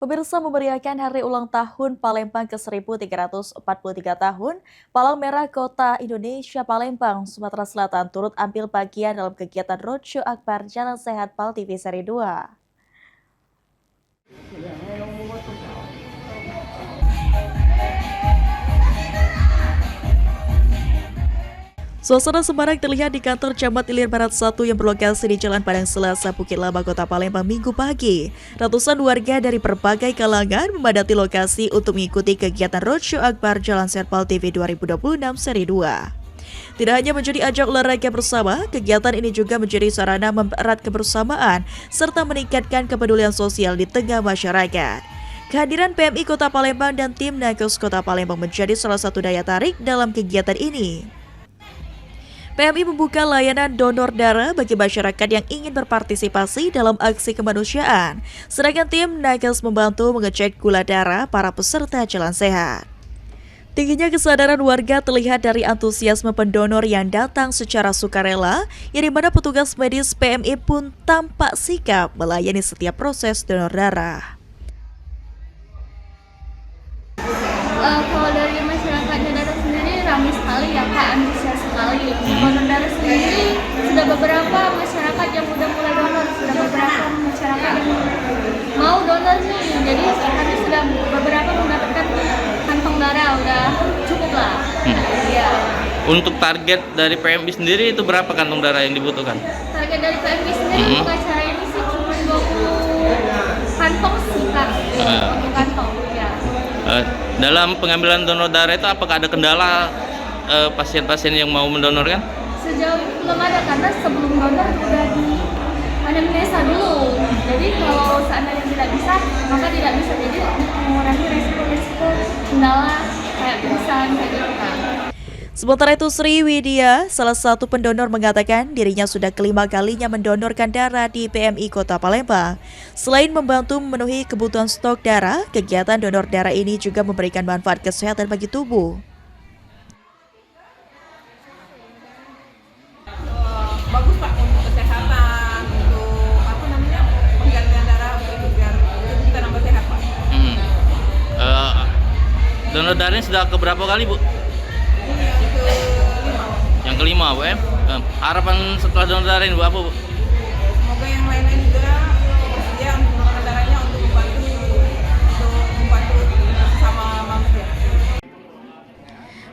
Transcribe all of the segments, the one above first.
Pemirsa memeriahkan hari ulang tahun Palembang ke-1343 tahun, Palang Merah Kota Indonesia Palembang, Sumatera Selatan turut ambil bagian dalam kegiatan Roadshow Akbar Jalan Sehat PAL TV Seri 2. Suasana semarak terlihat di kantor Camat Ilir Barat 1 yang berlokasi di Jalan Padang Selasa, Bukit Laba, Kota Palembang, Minggu pagi. Ratusan warga dari berbagai kalangan memadati lokasi untuk mengikuti kegiatan Roadshow Akbar Jalan Sehat PAL TV 2026 Seri 2. Tidak hanya menjadi ajang olahraga bersama, kegiatan ini juga menjadi sarana mempererat kebersamaan serta meningkatkan kepedulian sosial di tengah masyarakat. Kehadiran PMI Kota Palembang dan tim Nakes Kota Palembang menjadi salah satu daya tarik dalam kegiatan ini. PMI membuka layanan donor darah bagi masyarakat yang ingin berpartisipasi dalam aksi kemanusiaan, sedangkan tim Nakes membantu mengecek gula darah para peserta jalan sehat. Tingginya kesadaran warga terlihat dari antusiasme pendonor yang datang secara sukarela, yang dimana petugas medis PMI pun tampak sikap melayani setiap proses donor darah. Kalau dari masyarakat darah sendiri ramai sekali ya Kak, antusias sekali. Donor darah sendiri sudah beberapa masyarakat yang udah mulai donor, sudah beberapa masyarakat yang mau donor nih. Jadi kami sudah beberapa mendapatkan kantong darah, udah cukup lah. Ya. Untuk target dari PMI sendiri itu berapa kantong darah yang dibutuhkan? Target dari PMI sendiri untuk acara ini sih cuma 20 kantong sih Kak, untuk kantong ya. Dalam pengambilan donor darah itu apakah ada kendala pasien-pasien yang mau mendonorkan? Sejauh ini belum ada, karena sebelum donor udah di anamnesa dulu. Jadi kalau seandainya tidak bisa, maka tidak bisa. Jadi mengurangi resiko-resiko kendala kayak pingsan kayak gitu kan. Sementara itu Sri Widya, salah satu pendonor, mengatakan dirinya sudah kelima kalinya mendonorkan darah di PMI Kota Palembang. Selain membantu memenuhi kebutuhan stok darah, kegiatan donor darah ini juga memberikan manfaat kesehatan bagi tubuh. Bagus Pak untuk kesehatan, untuk penggantian darah untuk biar kita nambah sehat Pak. Donor darahnya sudah keberapa kali Bu? Yang kelima Bu. Harapan setelah donor darah ini Bu apa Bu? Semoga yang lain-lain juga bersedia untuk donor darahnya untuk membantu sama manusia.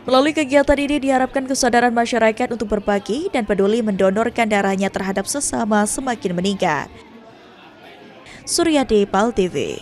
Melalui kegiatan ini diharapkan kesadaran masyarakat untuk berbagi dan peduli mendonorkan darahnya terhadap sesama semakin meningkat. Suryadi, PAL TV.